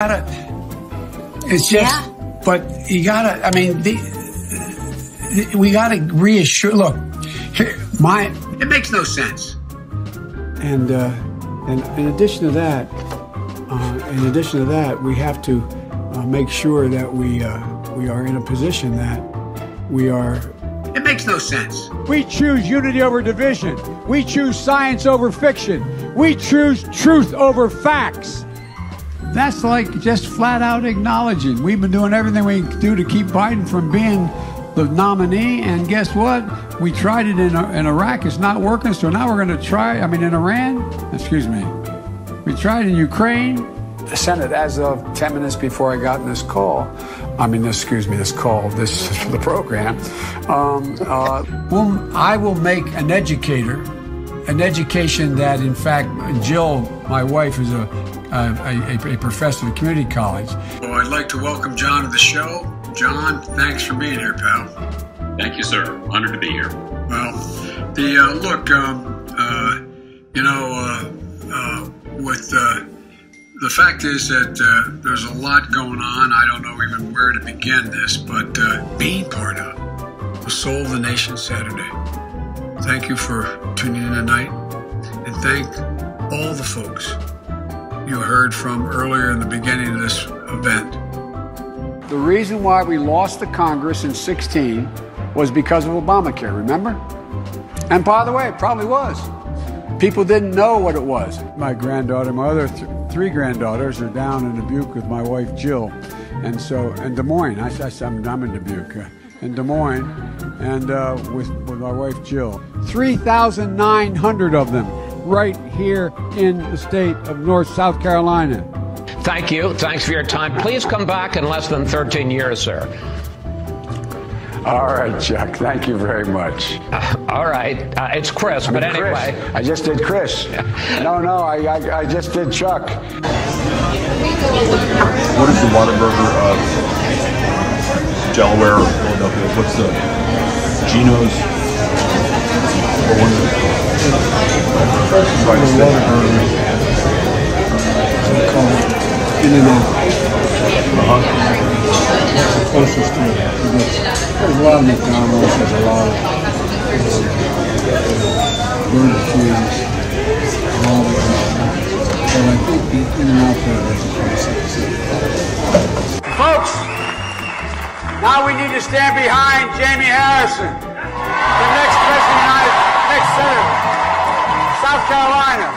It's just, but you gotta, I mean, we gotta reassure, look, it makes no sense. And in addition to that, we have to make sure that we are in a position that we are. It makes no sense. We choose unity over division. We choose science over fiction. We choose truth over facts. That's like just flat out acknowledging we've been doing everything we can do to keep Biden from being the nominee, and guess what? We tried it in Iraq. It's not working, so now we're going to try, in Iran, excuse me. We tried in Ukraine. The Senate, as of 10 minutes before I got in this call, this is for the program. I will make an education that, in fact, Jill, my wife, is a professor at community college. Well, I'd like to welcome John to the show. John, thanks for being here, pal. Thank you, sir. Honored to be here. Well, the fact is that there's a lot going on. I don't know even where to begin this, but being part of the Soul of the Nation Saturday. Thank you for tuning in tonight, and thank all the folks you heard from earlier in the beginning of this event. The reason why we lost the Congress in 2016 was because of Obamacare, remember? And by the way, it probably was. People didn't know what it was. My granddaughter, my other three granddaughters are down in Dubuque with my wife Jill, and so in Des Moines. I'm in Dubuque, in Des Moines, and with my wife Jill. 3,900 of them right here in the state of South Carolina. Thank you. Thanks for your time. Please come back in less than 13 years, sir. All right, Chuck. Thank you very much. All right. It's Chris, but anyway. Chris. I just did Chris. No, I just did Chuck. What is the Whataburger of Delaware or Philadelphia? What's the Geno's? Or one of the In-N-Out. That's the closest to it. There's a lot of McDonald's, there's a lot of Burger Kings, a lot of but I think the In-N-Out flavor is the closest. Folks, now we need to stand behind Jamie Harrison, the next president of the next senator, South Carolina.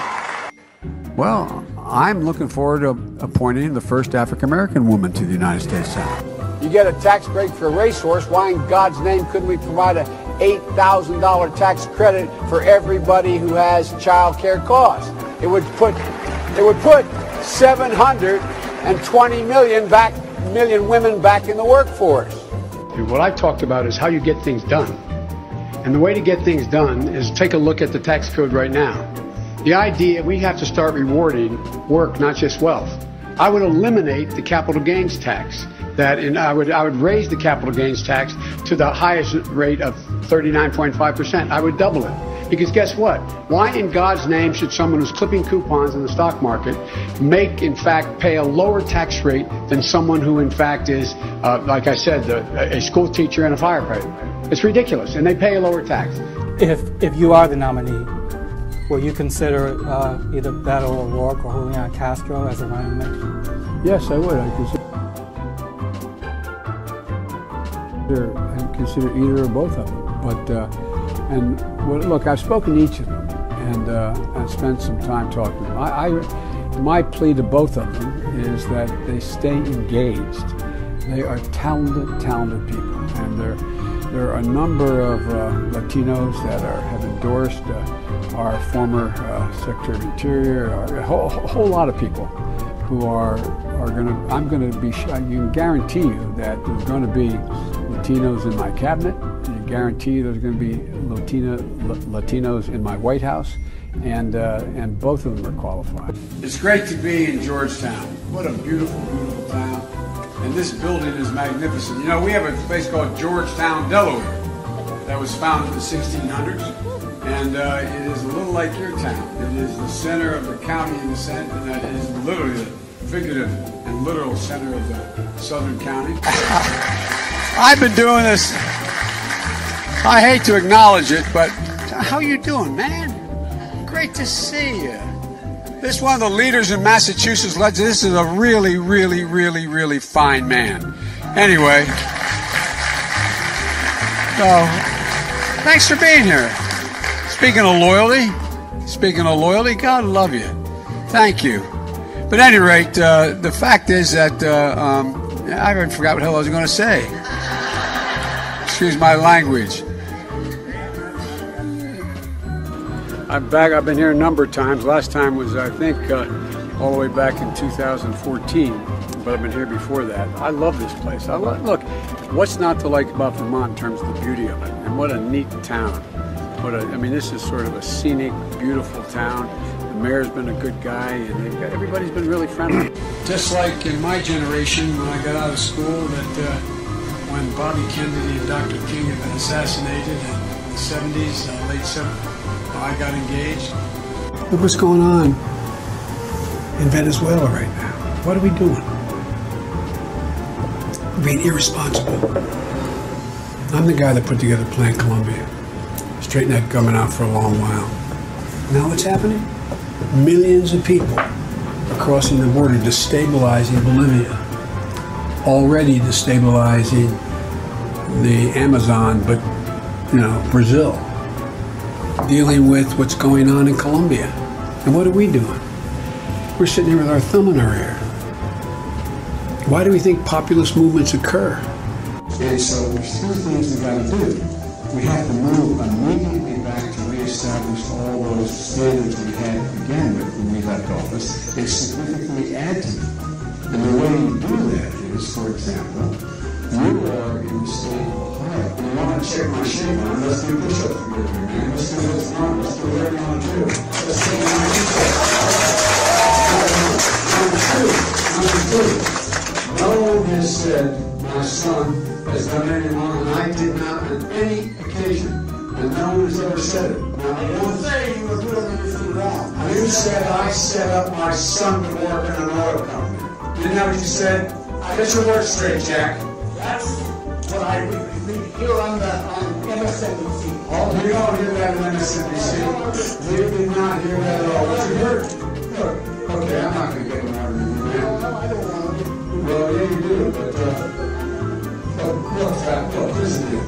Well, I'm looking forward to appointing the first African-American woman to the United States Senate. You get a tax break for a racehorse. Why in God's name couldn't we provide a $8,000 tax credit for everybody who has child care costs? It would put 720 million women back in the workforce. What I talked about is how you get things done. And the way to get things done is take a look at the tax code right now. The idea, we have to start rewarding work, not just wealth. I would eliminate the capital gains tax. I would raise the capital gains tax to the highest rate of 39.5%. I would double it. Because guess what? Why in God's name should someone who's clipping coupons in the stock market pay a lower tax rate than someone who in fact is, like I said, a school teacher and a firefighter? It's ridiculous, and they pay a lower tax. If you are the nominee, will you consider either Beto O'Rourke or Julian Castro as a running mate? Yes, I would. I consider either or both of them. But look, I've spoken to each of them, and I've spent some time talking to them. My plea to both of them is that they stay engaged. They are talented people, and there are a number of Latinos that have endorsed our former Secretary of Interior, a whole lot of people who are going to, I can guarantee you that there's going to be Latinos in my cabinet, and I guarantee you there's going to be Latinos in my White House, and both of them are qualified. It's great to be in Georgetown. What a beautiful, beautiful town. And this building is magnificent. You know, we have a place called Georgetown, Delaware, that was founded in the 1600s. And it is a little like your town. It is the center of the county in the sense, and it is literally the figurative and literal center of the Southern County. I've been doing this. I hate to acknowledge it, but how you doing, man? Great to see you. This is one of the leaders in Massachusetts. This is a really, really, really, really fine man. Anyway, so thanks for being here. Speaking of loyalty, God love you. Thank you. But at any rate, the fact is that I even forgot what the hell I was going to say. Excuse my language. I'm back. I've been here a number of times. Last time was, I think, all the way back in 2014. But I've been here before that. I love this place. Look, what's not to like about Vermont in terms of the beauty of it? And what a neat town. I mean, this is sort of a scenic, beautiful town. The mayor's been a good guy, and everybody's been really friendly. Just like in my generation, when I got out of school, that when Bobby Kennedy and Dr. King had been assassinated in the 70s, late 70s, I got engaged. Look what's going on in Venezuela right now. What are we doing? We're being irresponsible. I'm the guy that put together Plan Colombia. Straightened that government out for a long while. Now what's happening? Millions of people are crossing the border, destabilizing Bolivia. Already destabilizing the Amazon, but, Brazil. Dealing with what's going on in Colombia. And what are we doing? We're sitting here with our thumb in our ear. Why do we think populist movements occur? And so there's two things we've got to do. We have to move immediately back to reestablish all those standards we had to begin with when we left office and significantly add to them. And the way you do that is, for example, you are in the state of Ohio. And I want to check my shape on. Let's do push-ups together, man. Let's do this one. Let's do whatever you want to do. Let's take my Number two. No one has said my son has done anything wrong, and I did not on any occasion. And no one has ever said it. Now, I don't say you were doing anything wrong. You said I set up my son to work in an oil company. Isn't that what you said? Get your words straight, Jack. That's what I read here on MSNBC. Oh, we don't hear that on MSNBC. We did not hear that at all. What you heard? Look, okay, I'm not going to get an argument with you, man. No, I don't want to. Well, yeah, you do, but look, here's the deal.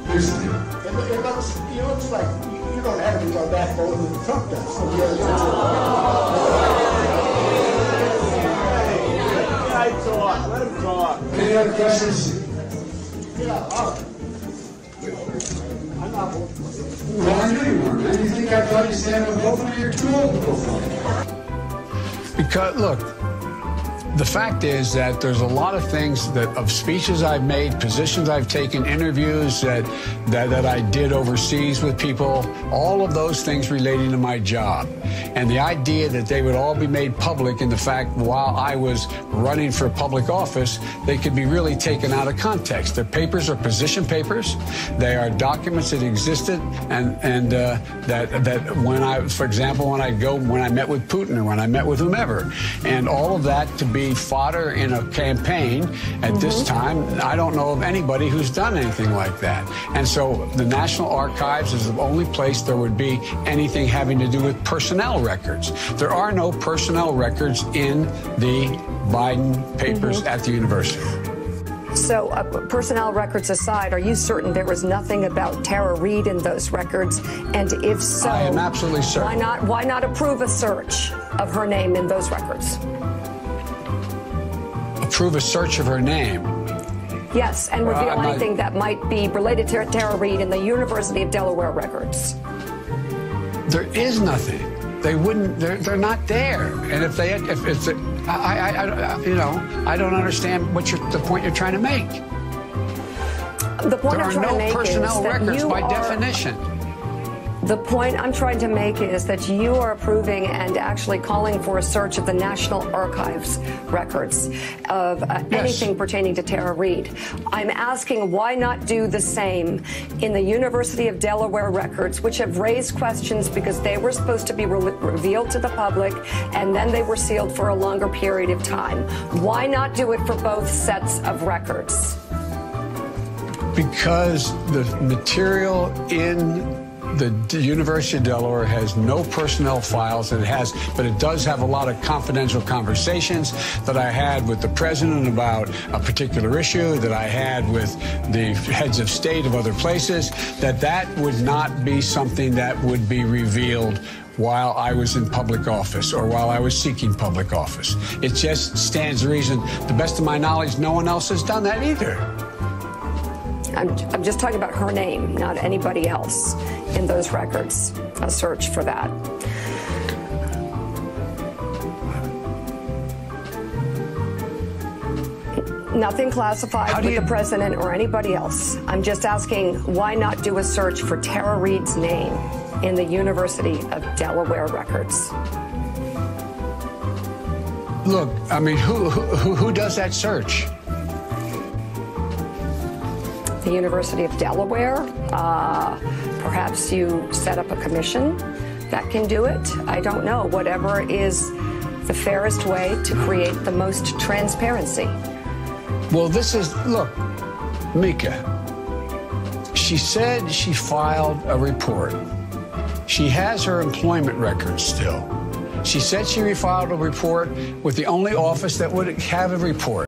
Here's the deal. It looks like you don't have any more backbone than Trump does. Let him talk. Any other questions? Yeah, all right. I'm not voting for you. Well, I knew you weren't, man. You think I thought you stand with both of me? You're too old to go for it. Because, look, the fact is that there's a lot of things of speeches I've made, positions I've taken, interviews that I did overseas with people, all of those things relating to my job. And the idea that they would all be made public, and the fact while I was running for public office, they could be really taken out of context. Their papers are position papers. They are documents that existed, and that when I, for example, when I met with Putin or when I met with whomever, and all of that to be fodder in a campaign at this time, I don't know of anybody who's done anything like that. And so the National Archives is the only place there would be anything having to do with personnel records. There are no personnel records in the Biden papers at the university. So personnel records aside, are you certain there was nothing about Tara Reid in those records? And if so, I am absolutely certain. Why not approve a search of her name in those records? Approve a search of her name? Yes, and reveal anything that might be related to Tara Reid in the University of Delaware records. There is nothing. They wouldn't. They're not there. And if I don't understand what the point you're trying to make. The point there I'm are trying no to make personnel is that records you by are, definition. The point I'm trying to make is that you are approving and actually calling for a search of the National Archives records of anything pertaining to Tara Reade. I'm asking why not do the same in the University of Delaware records, which have raised questions because they were supposed to be revealed to the public and then they were sealed for a longer period of time. Why not do it for both sets of records? Because the material in the University of Delaware has no personnel files, but it does have a lot of confidential conversations that I had with the president about a particular issue, that I had with the heads of state of other places, that would not be something that would be revealed while I was in public office or while I was seeking public office. It just stands to reason, to the best of my knowledge, no one else has done that either. I'm just talking about her name, not anybody else in those records. A search for that. Nothing classified with the president or anybody else. I'm just asking, why not do a search for Tara Reade's name in the University of Delaware records? Look, I mean, who does that search? The University of Delaware. Perhaps you set up a commission that can do it. I don't know. Whatever is the fairest way to create the most transparency. Well, look, Mika, she said she filed a report. She has her employment records still. She said she refiled a report with the only office that would have a report.